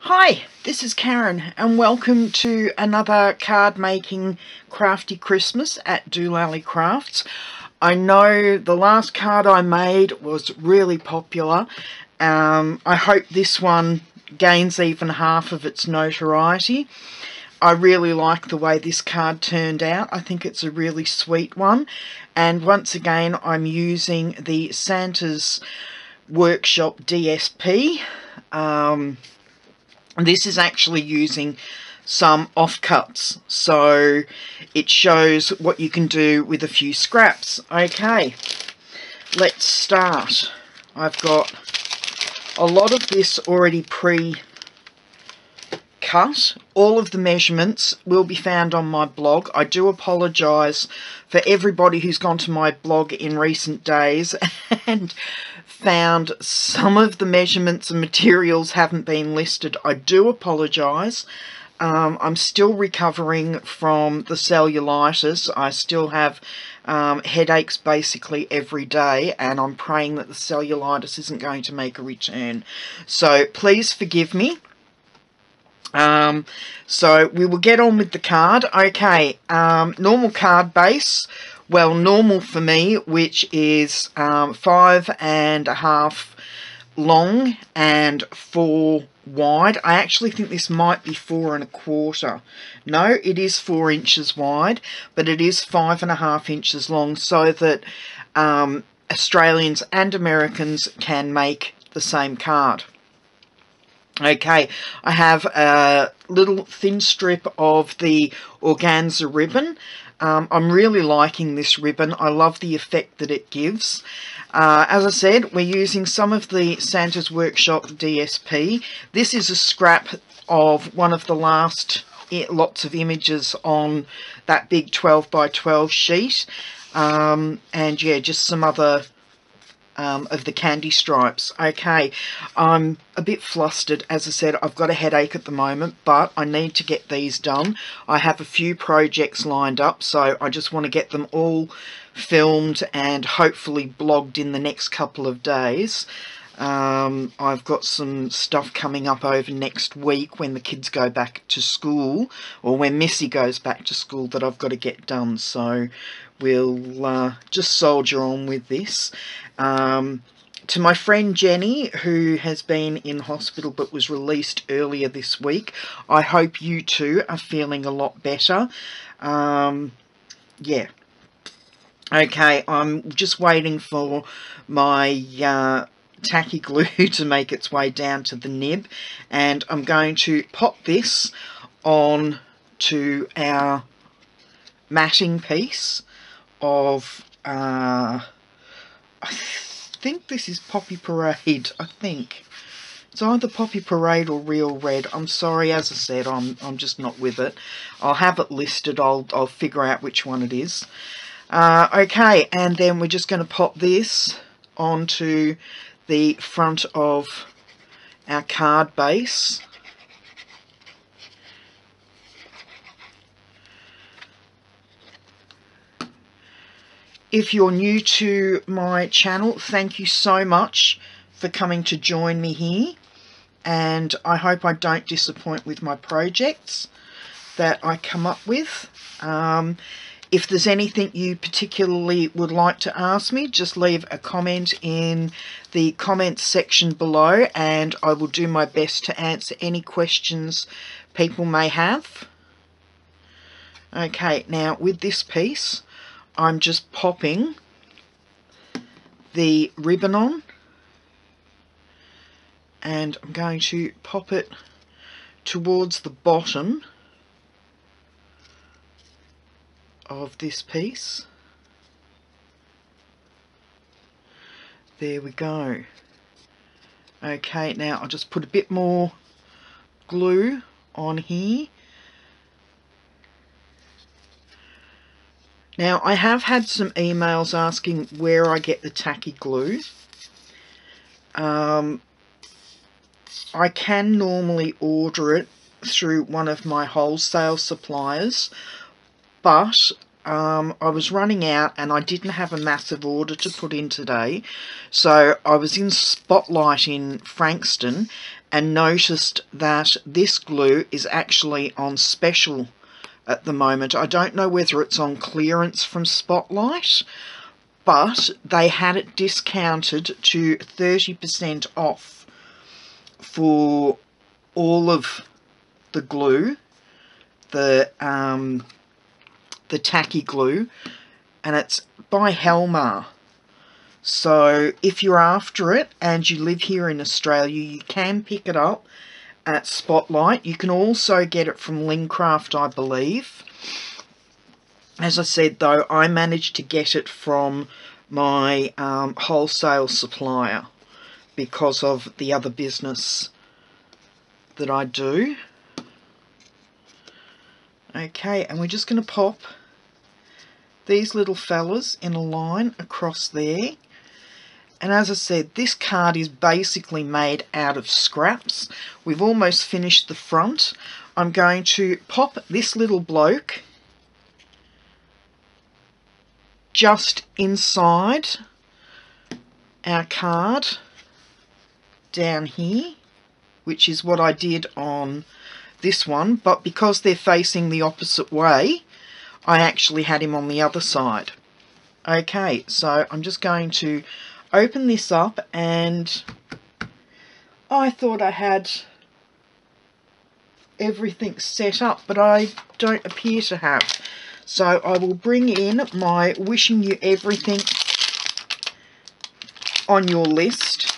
Hi, this is Karen and welcome to another card making crafty Christmas at DoLallyCrafts. I know the last card I made was really popular. I hope this one gains even half of its notoriety. I really like the way this card turned out. I think it's a really sweet one. And once again, I'm using the Santa's Workshop DSP. This is actually using some offcuts, so it shows what you can do with a few scraps. Okay, let's start. I've got a lot of this already pre-cut. All of the measurements will be found on my blog. I do apologise for everybody who's gone to my blog in recent days and found some of the measurements and materials haven't been listed. I do apologise. I'm still recovering from the cellulitis. I still have headaches basically every day, and I'm praying that the cellulitis isn't going to make a return. So please forgive me. So we will get on with the card. Okay, normal card base. Well, normal for me, which is 5.5 long and 4 wide. I actually think this might be 4.25. No, it is 4 inches wide, but it is 5.5 inches long, so that Australians and Americans can make the same card. Okay, I have a little thin strip of the organza ribbon. I'm really liking this ribbon. I love the effect that it gives. As I said, we're using some of the Santa's Workshop DSP. This is a scrap of one of the last lots of images on that big 12 by 12 sheet. And yeah, just some other of the candy stripes. Okay, I'm a bit flustered. As I said, I've got a headache at the moment, but I need to get these done. I have a few projects lined up, so I just want to get them all filmed and hopefully blogged in the next couple of days. I've got some stuff coming up over next week when the kids go back to school, or when Missy goes back to school, that I've got to get done. So we'll just soldier on with this. To my friend Jenny, who has been in hospital but was released earlier this week, I hope you too are feeling a lot better. Yeah. Okay, I'm just waiting for my tacky glue to make its way down to the nib, and I'm going to pop this on to our matting piece of I think this is Poppy Parade. I think it's either Poppy Parade or Real Red. I'm sorry, as I said, I'm just not with it. I'll have it listed. I'll figure out which one it is. Okay, and then we're just going to pop this onto the front of our card base. If you're new to my channel, thank you so much for coming to join me here, and I hope I don't disappoint with my projects that I come up with. If there's anything you particularly would like to ask me, just leave a comment in the comments section below, and I will do my best to answer any questions people may have. Okay, now with this piece, I'm just popping the ribbon on, and I'm going to pop it towards the bottom of this piece. There we go. Okay, now I'll just put a bit more glue on here. Now, I have had some emails asking where I get the tacky glue. I can normally order it through one of my wholesale suppliers, but I was running out and I didn't have a massive order to put in today. So I was in Spotlight in Frankston, and noticed that this glue is actually on special at the moment. I don't know whether it's on clearance from Spotlight, but they had it discounted to 30% off for all of the glue, the tacky glue, and it's by Helmar. So if you're after it and you live here in Australia, you can pick it up at Spotlight. You can also get it from Lincraft, I believe. As I said, though, I managed to get it from my wholesale supplier because of the other business that I do. Okay, and we're just going to pop these little fellas in a line across there. And as I said, this card is basically made out of scraps. We've almost finished the front. I'm going to pop this little bloke just inside our card down here, which is what I did on this one, but because they're facing the opposite way, I actually had him on the other side. Okay, so I'm just going to open this up, and I thought I had everything set up, but I don't appear to have. So I will bring in my wishing you everything on your list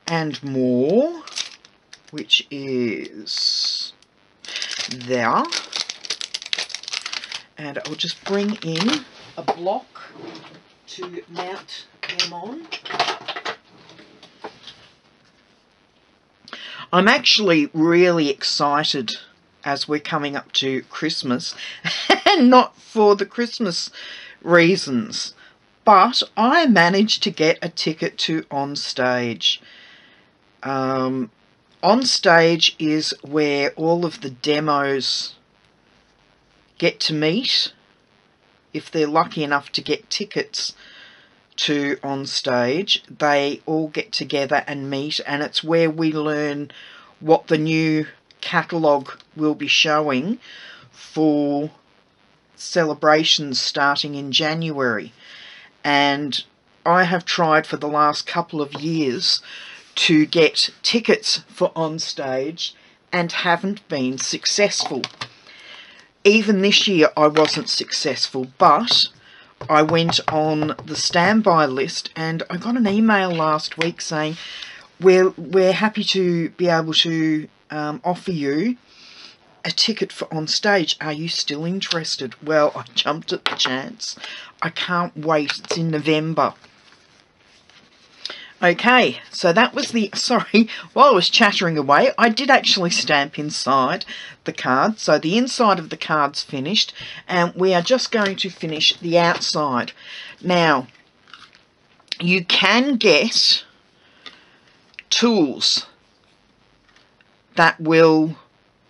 and more, which is there. And I'll just bring in a block to mount them on. I'm actually really excited as we're coming up to Christmas, and not for the Christmas reasons, but I managed to get a ticket to On Stage. On Stage is where all of the demos get to meet, if they're lucky enough to get tickets to On Stage. They all get together and meet, and it's where we learn what the new catalogue will be showing for celebrations starting in January. And I have tried for the last couple of years to get tickets for On Stage and haven't been successful. Even this year I wasn't successful, but I went on the standby list and I got an email last week saying we're happy to be able to offer you a ticket for On Stage. Are you still interested? Well, I jumped at the chance. I can't wait. It's in November. Okay, so that was the... Sorry, while I was chattering away, I did actually stamp inside the card. So the inside of the card's finished, and we are just going to finish the outside. Now, you can get tools that will...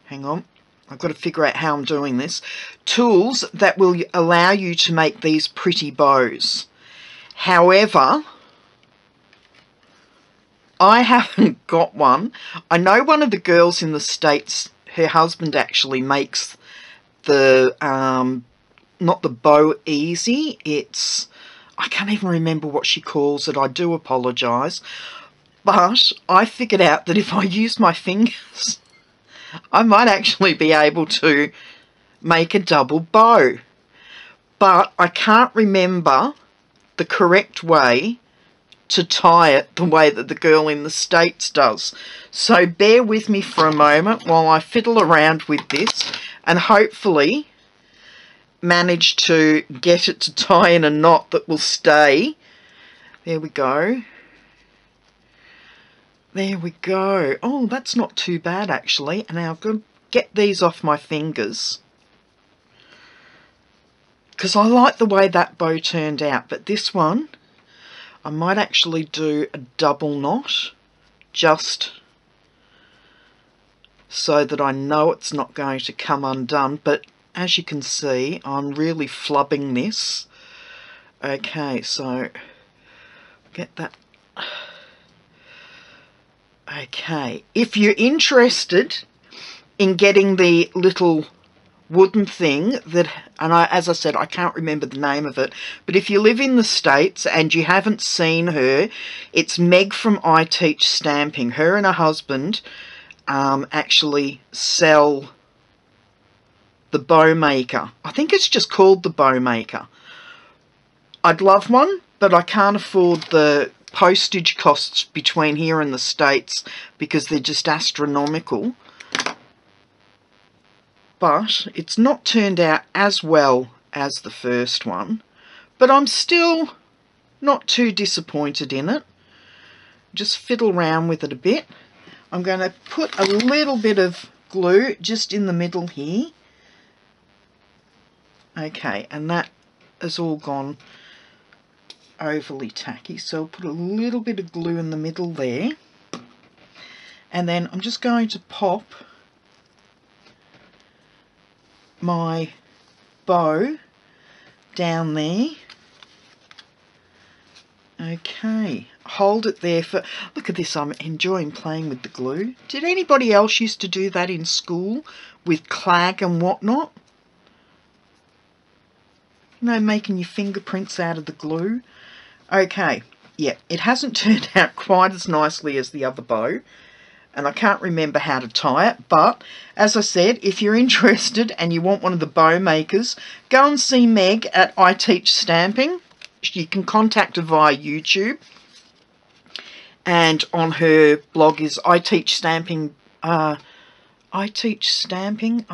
Hang on, I've got to figure out how I'm doing this. Tools that will allow you to make these pretty bows. However, I haven't got one. I know one of the girls in the States, her husband actually makes the, not the Bow Easy, it's, I can't even remember what she calls it, I do apologise. But I figured out that if I use my fingers, I might actually be able to make a double bow. But I can't remember the correct way to tie it the way that the girl in the States does. So bear with me for a moment while I fiddle around with this and hopefully manage to get it to tie in a knot that will stay. There we go. There we go. Oh, that's not too bad actually. And now I've got to get these off my fingers, because I like the way that bow turned out. But this one, I might actually do a double knot just so that I know it's not going to come undone. But as you can see, I'm really flubbing this. Okay, so get that. Okay, if you're interested in getting the little wooden thing that, and as I said, I can't remember the name of it, but if you live in the States and you haven't seen her, it's Meg from I Teach Stamping. Her and her husband actually sell the bow maker. I think it's just called the bow maker. I'd love one, but I can't afford the postage costs between here and the States because they're just astronomical. But it's not turned out as well as the first one, but I'm still not too disappointed in it. Just fiddle around with it a bit. I'm going to put a little bit of glue just in the middle here. Okay, and that has all gone overly tacky, so I'll put a little bit of glue in the middle there, and then I'm just going to pop my bow down there. Okay, hold it there for, look at this, I'm enjoying playing with the glue. Did anybody else used to do that in school with clag and whatnot? You know, making your fingerprints out of the glue. Okay, yeah, it hasn't turned out quite as nicely as the other bow, and I can't remember how to tie it, but as I said, if you're interested and you want one of the bow makers, go and see Meg at I Teach Stamping. You can contact her via YouTube, and on her blog is I Teach Stamping, I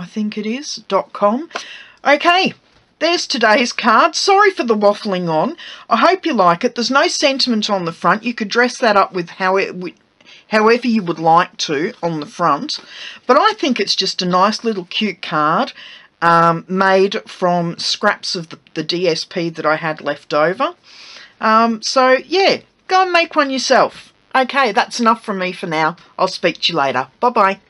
think it is, .com. Okay. There's today's card. Sorry for the waffling on. I hope you like it. There's no sentiment on the front. You could dress that up with however you would like to on the front. But I think it's just a nice little cute card made from scraps of the DSP that I had left over. So, yeah, go and make one yourself. Okay, that's enough from me for now. I'll speak to you later. Bye-bye.